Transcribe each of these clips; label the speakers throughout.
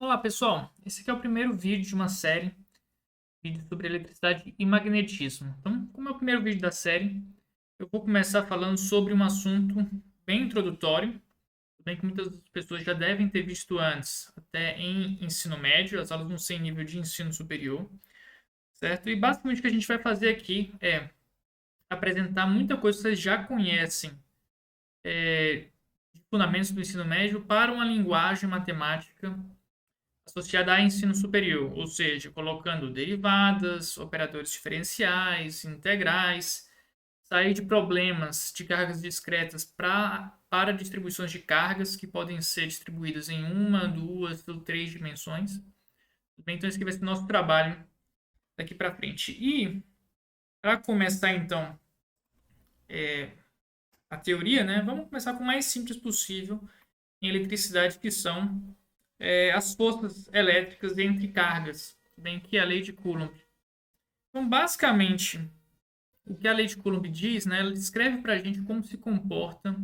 Speaker 1: Olá pessoal, esse aqui é o primeiro vídeo de uma série, vídeo sobre eletricidade e magnetismo. Então, como é o primeiro vídeo da série, eu vou começar falando sobre um assunto bem introdutório, bem que muitas pessoas já devem ter visto antes, até em ensino médio, as aulas vão ser em nível de ensino superior, certo? E basicamente o que a gente vai fazer aqui é apresentar muita coisa que vocês já conhecem de fundamentos do ensino médio para uma linguagem matemática associada a ensino superior, ou seja, colocando derivadas, operadores diferenciais, integrais, sair de problemas de cargas discretas para distribuições de cargas que podem ser distribuídas em uma, duas ou três dimensões. Então, esse aqui vai ser o nosso trabalho daqui para frente. E, para começar, então, a teoria, né, vamos começar com o mais simples possível em eletricidade, que são as forças elétricas entre cargas, bem que é a lei de Coulomb. Então, basicamente, o que a lei de Coulomb diz, né, ela descreve para a gente como se comporta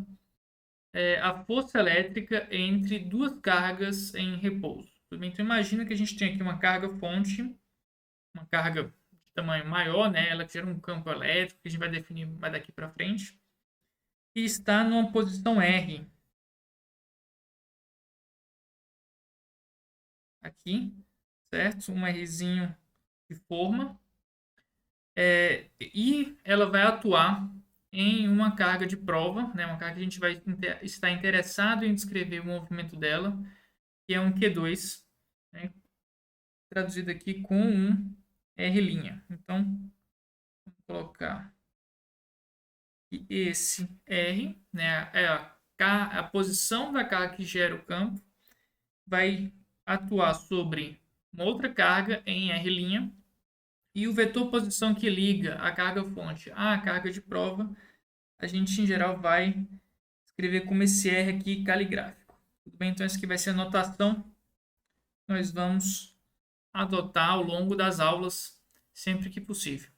Speaker 1: a força elétrica entre duas cargas em repouso. Tudo bem? Então, imagina que a gente tem aqui uma carga fonte, uma carga de tamanho maior, né, ela gera um campo elétrico, que a gente vai definir mais daqui para frente, e está numa posição R, aqui, certo? Um Rzinho de forma, e ela vai atuar em uma carga de prova, né, uma carga que a gente vai estar interessado em descrever o movimento dela, que é um Q2, né, traduzido aqui com um R'. Então, vamos colocar que esse R, né, é a posição da carga que gera o campo, vai atuar sobre uma outra carga em R', e o vetor posição que liga a carga fonte à carga de prova, a gente em geral vai escrever como esse R aqui caligráfico. Tudo bem? Então, essa aqui vai ser a notação que nós vamos adotar ao longo das aulas, sempre que possível.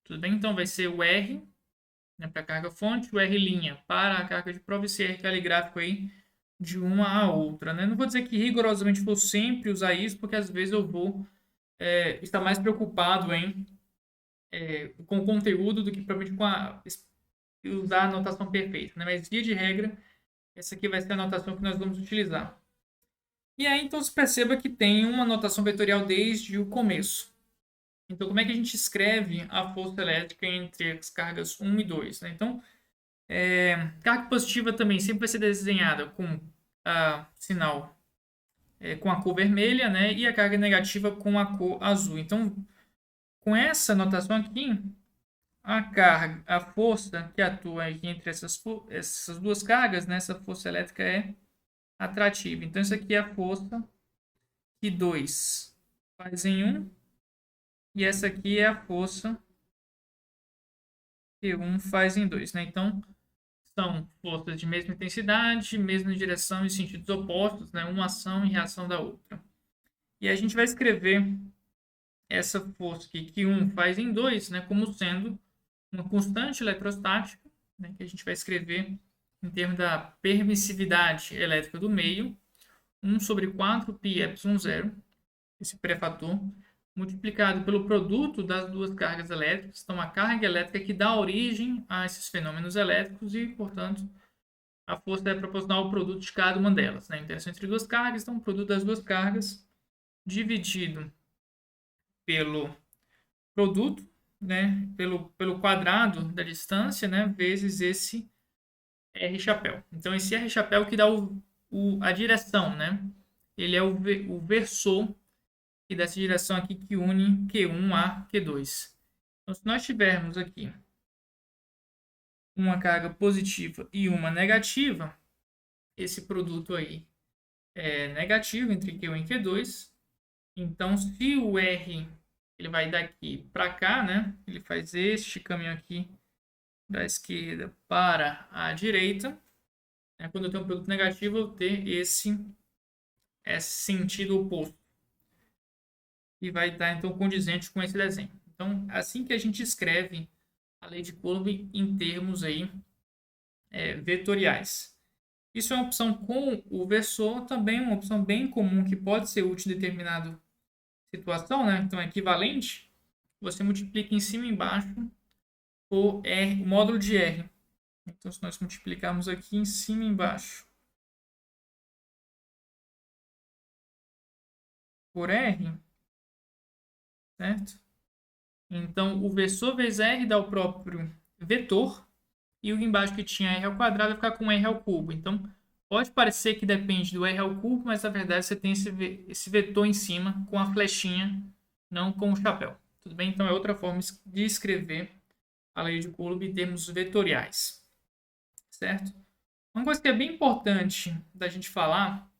Speaker 1: Tudo bem? Então, vai ser o R, né, para a carga fonte, o R' para a carga de prova e esse R caligráfico aí de uma a outra. Né? Não vou dizer que rigorosamente vou sempre usar isso, porque às vezes eu vou estar mais preocupado em com o conteúdo do que provavelmente usar a notação perfeita. Né? Mas, via de regra, essa aqui vai ser a notação que nós vamos utilizar. E aí, então, se perceba que tem uma notação vetorial desde o começo. Então, como é que a gente escreve a força elétrica entre as cargas 1 e 2? Né? Então, carga positiva também sempre vai ser desenhada com a sinal com a cor vermelha, né? E a carga negativa com a cor azul. Então, com essa notação aqui, a carga, a força que atua aqui entre essas duas cargas, né? Essa força elétrica é atrativa. Então, isso aqui é a força que 2 faz em 1, e essa aqui é a força que 1 faz em 2. Né? Então, são forças de mesma intensidade, mesma direção e sentidos opostos, né? Uma ação e reação da outra. E a gente vai escrever essa força aqui, que 1 faz em 2, né? Como sendo uma constante eletrostática, né? Que a gente vai escrever em termos da permissividade elétrica do meio, 1 sobre 4 π epsilon zero, esse pré-fator, multiplicado pelo produto das duas cargas elétricas, então a carga elétrica que dá origem a esses fenômenos elétricos e, portanto, a força é proporcional ao produto de cada uma delas. Né? A interação entre duas cargas, então o produto das duas cargas dividido pelo produto, né? pelo quadrado da distância, né? Vezes esse R chapéu. Então, esse R chapéu que dá a direção, né? Ele é o versor e dessa direção aqui que une Q1 a Q2. Então, se nós tivermos aqui uma carga positiva e uma negativa, esse produto aí é negativo entre Q1 e Q2. Então, se o R ele vai daqui para cá, né? Ele faz este caminho aqui da esquerda para a direita. Né? Quando eu tenho um produto negativo, eu ter esse sentido oposto. E vai estar, então, condizente com esse desenho. Então, assim que a gente escreve a lei de Coulomb em termos aí, vetoriais. Isso é uma opção com o versor, também uma opção bem comum que pode ser útil em determinada situação, né? Então, equivalente, você multiplica em cima e embaixo por R, o módulo de R. Então, se nós multiplicarmos aqui em cima e embaixo por R, certo? Então, o versor vezes R dá o próprio vetor, e o embaixo que tinha R ao quadrado vai ficar com R ao cubo. Então, pode parecer que depende do R ao cubo, mas na verdade você tem esse vetor em cima com a flechinha, não com o chapéu. Tudo bem? Então, é outra forma de escrever a lei de Coulomb em termos vetoriais. Certo? Uma coisa que é bem importante da gente falar,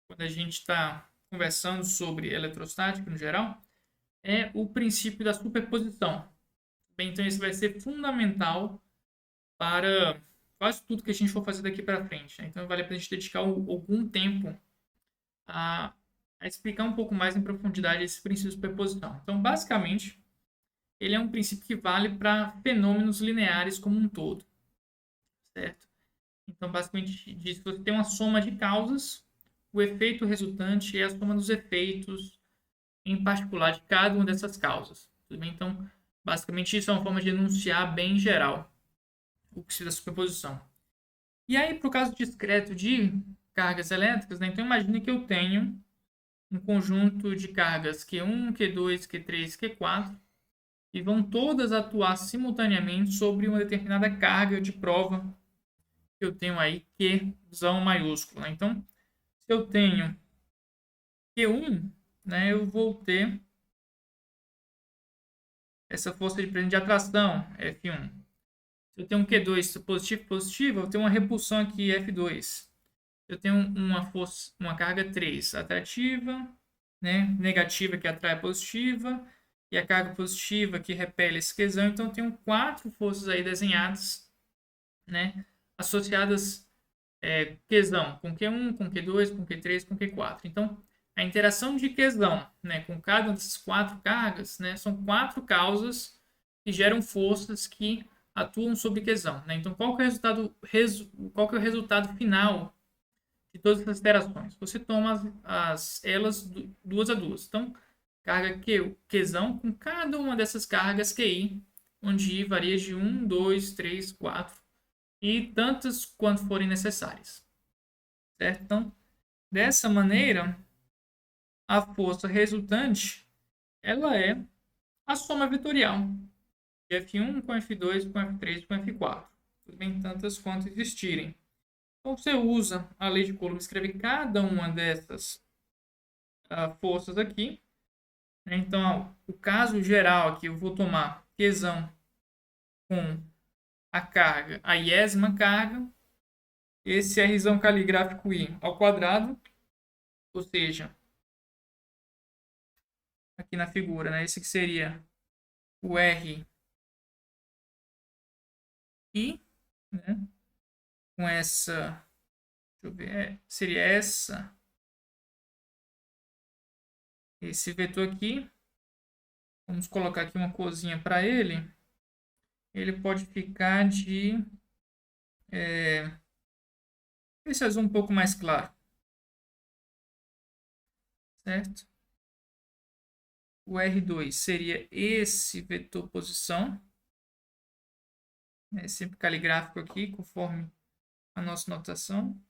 Speaker 1: quando a gente está conversando sobre eletrostática no geral, é o princípio da superposição. Bem, então, isso vai ser fundamental para quase tudo que a gente for fazer daqui para frente. Né? Então, vale a pena a gente dedicar algum tempo a, a explicar um pouco mais em profundidade esse princípio de superposição. Então, basicamente, ele é um princípio que vale para fenômenos lineares como um todo, certo? Então, basicamente, diz que você tem uma soma de causas, o efeito resultante é a soma dos efeitos, em particular, de cada uma dessas causas. Tudo bem? Então, basicamente, isso é uma forma de enunciar bem geral o princípio da superposição. E aí, para o caso discreto de cargas elétricas, né? Então, imagine que eu tenho um conjunto de cargas Q1, Q2, Q3, Q4, e vão todas atuar simultaneamente sobre uma determinada carga de prova que eu tenho aí, Qzão maiúsculo. Né? Então, se eu tenho Q1, né, eu vou ter essa força de atração, F1. Se eu tenho um Q2 positivo, positivo, eu tenho uma repulsão aqui, F2. Eu tenho uma força, uma carga 3 atrativa, né, negativa que atrai positiva, e a carga positiva que repele esse Qzão. Então, eu tenho 4 forças aí desenhadas, né, associadas Qzão com Q1, com Q2, com Q3, com Q4. Então, a interação de Qzão, né, com cada uma dessas 4 cargas, né, são 4 causas que geram forças que atuam sobre Qzão. Né? Então, qual que é o resultado final de todas essas interações? Você toma elas duas a duas. Então, carga Qzão com cada uma dessas cargas QI, onde I varia de 1, 2, 3, 4 e tantas quanto forem necessárias. Certo? Então, dessa maneira, a força resultante ela é a soma vetorial de F1 com F2 com F3 com F4. Tudo bem? Tantas quanto existirem. Então, você usa a lei de Coulomb, escreve cada uma dessas forças aqui. Então, o caso geral aqui, eu vou tomar Qzão com a carga, a iésima carga, esse é Rzão caligráfico I ao quadrado, ou seja, aqui na figura, né? Esse que seria o R I, né? Com essa, deixa eu ver, seria esse vetor aqui. Vamos colocar aqui uma corzinha para ele. Ele pode ficar de esse azul um pouco mais claro, certo? O R2 seria esse vetor posição, sempre caligráfico aqui, conforme a nossa notação.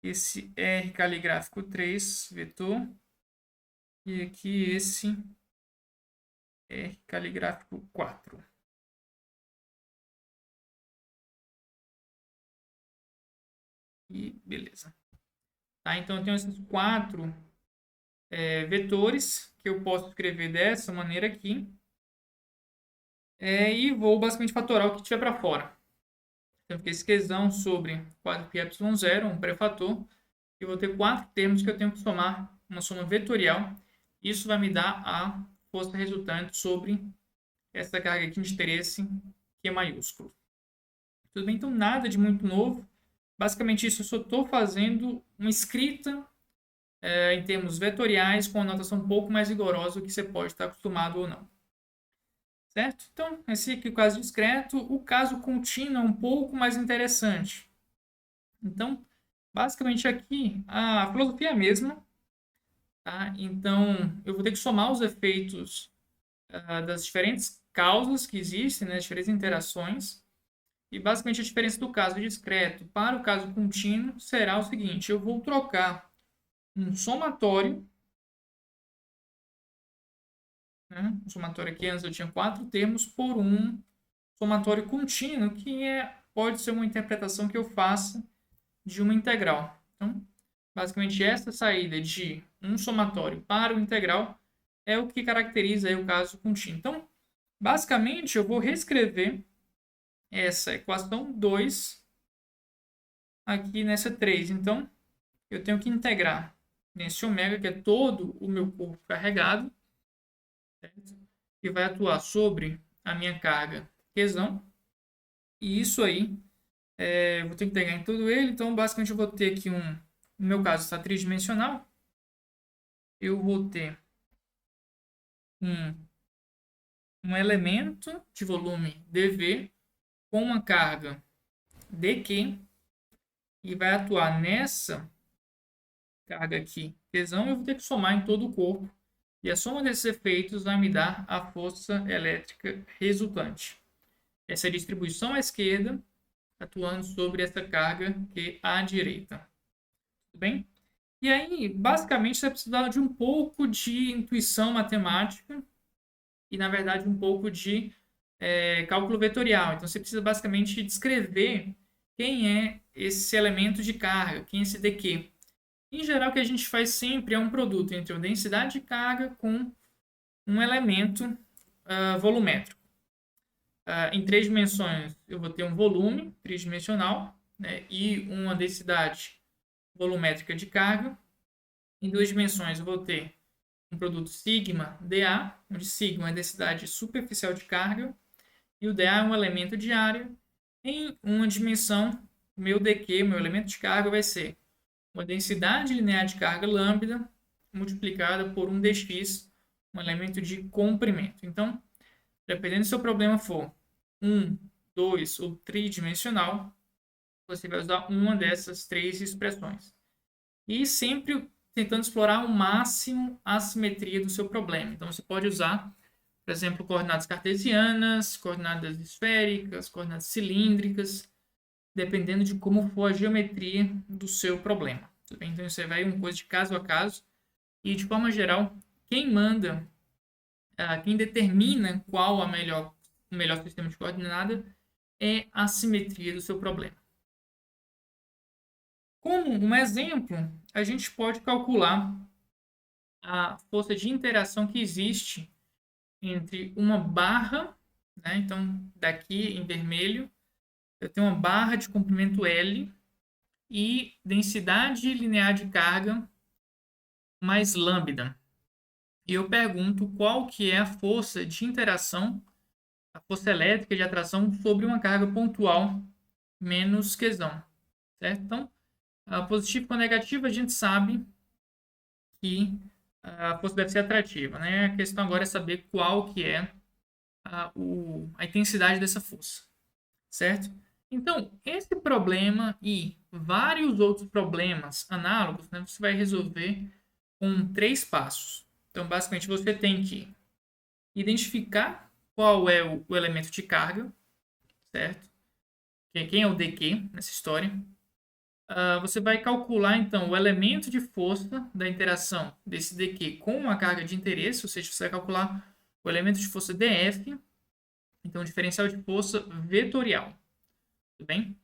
Speaker 1: Esse R caligráfico 3, vetor. E aqui esse R caligráfico 4. E beleza. Tá, então eu tenho esses 4 vetores que eu posso escrever dessa maneira aqui. E vou basicamente fatorar o que tiver para fora. Então, fica esse Qzão sobre 4πε0, um pré-fator. E vou ter 4 termos que eu tenho que somar, uma soma vetorial. Isso vai me dar a força resultante sobre essa carga aqui de interesse, que é maiúsculo. Tudo bem? Então, nada de muito novo. Basicamente, isso eu só estou fazendo uma escrita em termos vetoriais com a notação um pouco mais rigorosa do que você pode estar acostumado ou não. Certo? Então, esse aqui é o caso discreto. O caso contínuo é um pouco mais interessante. Então, basicamente aqui a filosofia é a mesma, tá? Então, eu vou ter que somar os efeitos das diferentes causas que existem, né, as diferentes interações, e basicamente a diferença do caso discreto para o caso contínuo será o seguinte: eu vou trocar um somatório, né, um somatório aqui antes eu tinha 4 termos, por um somatório contínuo, que pode ser uma interpretação que eu faça de uma integral. Então, basicamente, essa saída de um somatório para o integral é o que caracteriza aí o caso contínuo. Então, basicamente, eu vou reescrever essa equação 2 aqui nessa 3. Então, eu tenho que integrar nesse ômega, que é todo o meu corpo carregado, certo? Que vai atuar sobre a minha carga quesão. E isso aí, eu vou ter que integrar em todo ele. Então, basicamente, eu vou ter aqui no meu caso, está tridimensional. Eu vou ter um, um elemento de volume dV com uma carga dQ e vai atuar nessa carga aqui, tesão, eu vou ter que somar em todo o corpo. E a soma desses efeitos vai me dar a força elétrica resultante. Essa é a distribuição à esquerda atuando sobre essa carga que à direita. Tudo bem? E aí, basicamente, você precisa de um pouco de intuição matemática e, na verdade, um pouco de cálculo vetorial. Então, você precisa basicamente descrever quem é esse elemento de carga, quem é esse dQ. Em geral, o que a gente faz sempre é um produto entre a densidade de carga com um elemento volumétrico. Em 3 dimensões, eu vou ter um volume tridimensional, né, e uma densidade volumétrica de carga. Em 2 dimensões, eu vou ter um produto sigma dA, onde sigma é a densidade superficial de carga e o dA é um elemento de área. Em uma dimensão, o meu dQ, meu elemento de carga, vai ser uma densidade linear de carga lambda multiplicada por um dx, um elemento de comprimento. Então, dependendo se o seu problema for 1, 2 ou tridimensional, você vai usar uma dessas 3 expressões. E sempre tentando explorar ao máximo a simetria do seu problema. Então, você pode usar, por exemplo, coordenadas cartesianas, coordenadas esféricas, coordenadas cilíndricas, dependendo de como for a geometria do seu problema. Tudo bem? Então, você vai uma coisa de caso a caso. E, de forma geral, quem manda, quem determina qual o melhor sistema de coordenada é a simetria do seu problema. Como um exemplo, a gente pode calcular a força de interação que existe entre uma barra, né? Então, daqui em vermelho, eu tenho uma barra de comprimento L e densidade linear de carga mais lambda. E eu pergunto qual que é a força de interação, a força elétrica de atração sobre uma carga pontual menos quesão, certo? Então, positivo com negativo, a gente sabe que a força deve ser atrativa, né? A questão agora é saber qual que é a intensidade dessa força, certo? Então, esse problema e vários outros problemas análogos, né, você vai resolver com 3 passos. Então, basicamente, você tem que identificar qual é o elemento de carga, certo? Quem é o dQ nessa história. Você vai calcular, então, o elemento de força da interação desse dQ com a carga de interesse, ou seja, você vai calcular o elemento de força dF, então, o diferencial de força vetorial. Tudo bem?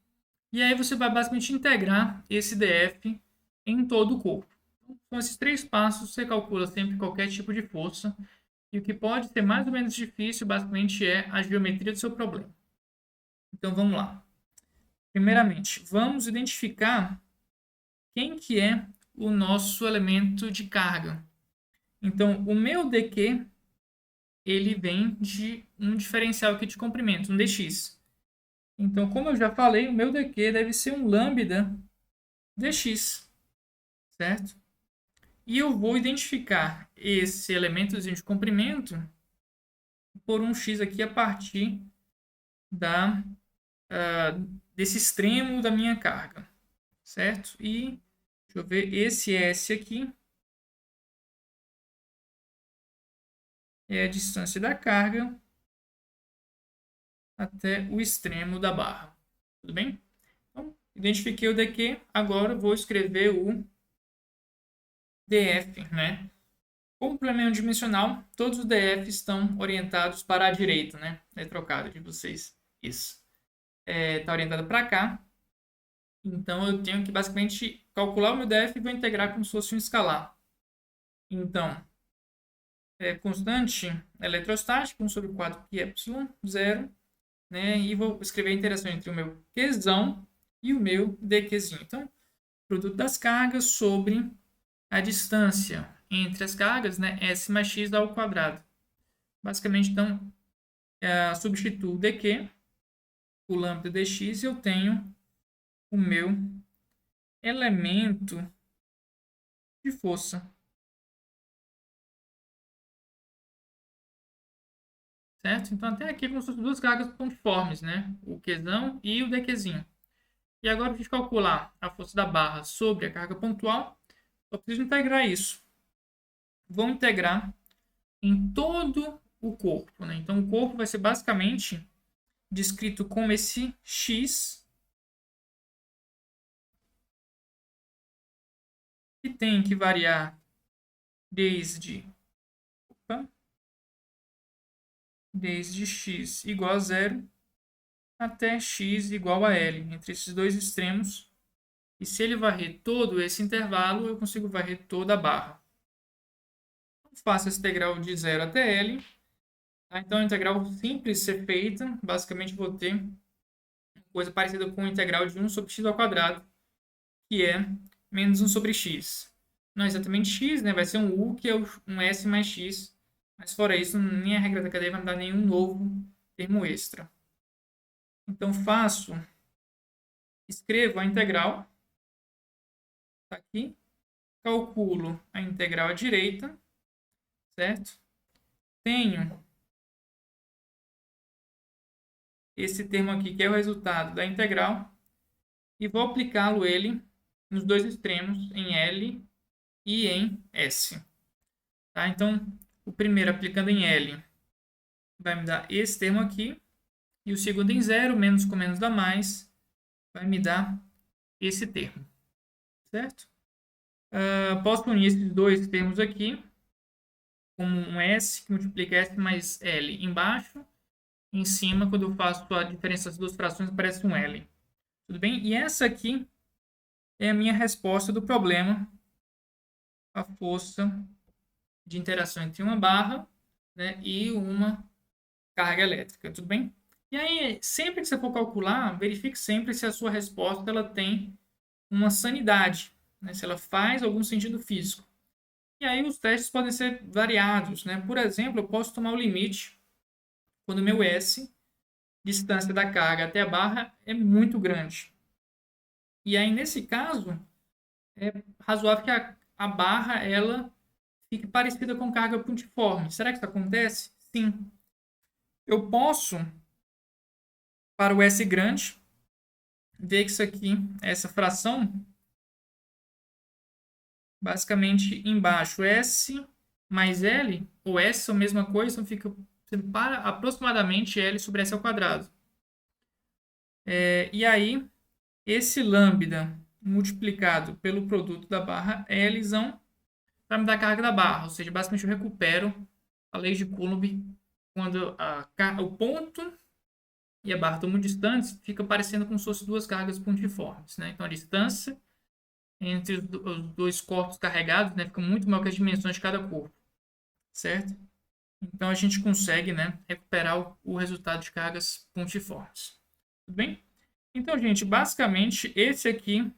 Speaker 1: E aí você vai basicamente integrar esse dF em todo o corpo. Então, com esses 3 passos, você calcula sempre qualquer tipo de força. E o que pode ser mais ou menos difícil, basicamente, é a geometria do seu problema. Então, vamos lá. Primeiramente, vamos identificar quem que é o nosso elemento de carga. Então, o meu dQ, ele vem de um diferencial aqui de comprimento, um dx. Então, como eu já falei, o meu dQ deve ser um lambda dx, certo? E eu vou identificar esse elementozinho de comprimento por um x aqui a partir desse extremo da minha carga, certo? E, deixa eu ver, esse S aqui é a distância da carga até o extremo da barra. Tudo bem? Então, identifiquei o dq, agora vou escrever o df, né? Complemento dimensional, todos os df estão orientados para a direita, né? É trocado de vocês. Isso. Está orientado para cá. Então, eu tenho que basicamente calcular o meu df e vou integrar como se fosse um escalar. Então, constante eletrostática, 1 sobre 4 πε, 0, né? E vou escrever a interação entre o meu Qzão e o meu dqzinho. Então, produto das cargas sobre a distância entre as cargas, né? S mais x ao quadrado. Basicamente, então, substituo o dq, o lambda dx, e eu tenho o meu elemento de força. Certo? Então, até aqui, como se fossem duas cargas pontiformes, né? O Qzão e o dqzinho. E agora, para a gente calcular a força da barra sobre a carga pontual, eu preciso integrar isso. Vou integrar em todo o corpo, né? Então, o corpo vai ser basicamente descrito como esse x que tem que variar desde x igual a 0 até x igual a L, entre esses dois extremos. E se ele varrer todo esse intervalo, eu consigo varrer toda a barra. Faço essa integral de 0 até L. Tá? Então, a integral simples ser feita, basicamente vou ter coisa parecida com a integral de 1 sobre x ao quadrado, que é menos 1 sobre x. Não é exatamente x, né? Vai ser um u, que é um s mais x. Mas fora isso, nem a regra da cadeia vai me dar nenhum novo termo extra. Então, escrevo a integral. Está aqui. Calculo a integral à direita. Certo? Tenho esse termo aqui, que é o resultado da integral. E vou aplicá-lo ele nos dois extremos, em L e em S. Tá? Então, o primeiro aplicando em L vai me dar esse termo aqui. E o segundo em 0, menos com menos dá mais, vai me dar esse termo. Certo? Posso unir esses dois termos aqui, como um S, que multiplica S mais L embaixo. Em cima, quando eu faço a diferença das duas frações, aparece um L. Tudo bem? E essa aqui é a minha resposta do problema, a força de interação entre uma barra, né, e uma carga elétrica. Tudo bem? E aí, sempre que você for calcular, verifique sempre se a sua resposta ela tem uma sanidade, né? Se ela faz algum sentido físico. E aí os testes podem ser variados, né? Por exemplo, eu posso tomar o limite quando o meu S, distância da carga até a barra, é muito grande. E aí, nesse caso, é razoável que a barra ela fique parecida com carga pontiforme. Será que isso acontece? Sim. Eu posso, para o S grande, ver que isso aqui, essa fração, basicamente embaixo S mais L, ou S são a mesma coisa, então fica para aproximadamente L sobre S ao quadrado. E aí, esse lambda multiplicado pelo produto da barra L vai me dar a carga da barra, ou seja, basicamente eu recupero a lei de Coulomb quando o ponto e a barra estão muito distantes, fica parecendo como se fossem duas cargas pontiformes, né? Então a distância entre os dois corpos carregados, né, fica muito maior que as dimensões de cada corpo, certo? Então a gente consegue, né, recuperar o resultado de cargas pontiformes. Tudo bem? Então, gente, basicamente esse aqui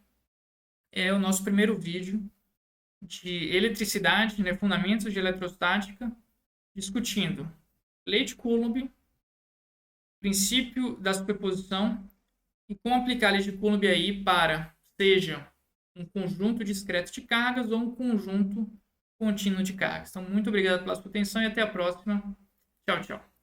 Speaker 1: é o nosso primeiro vídeo de eletricidade, né, fundamentos de eletrostática, discutindo lei de Coulomb, princípio da superposição e como aplicar a lei de Coulomb aí para, seja um conjunto discreto de cargas ou um conjunto contínuo de cargas. Então, muito obrigado pela sua atenção e até a próxima. Tchau, tchau.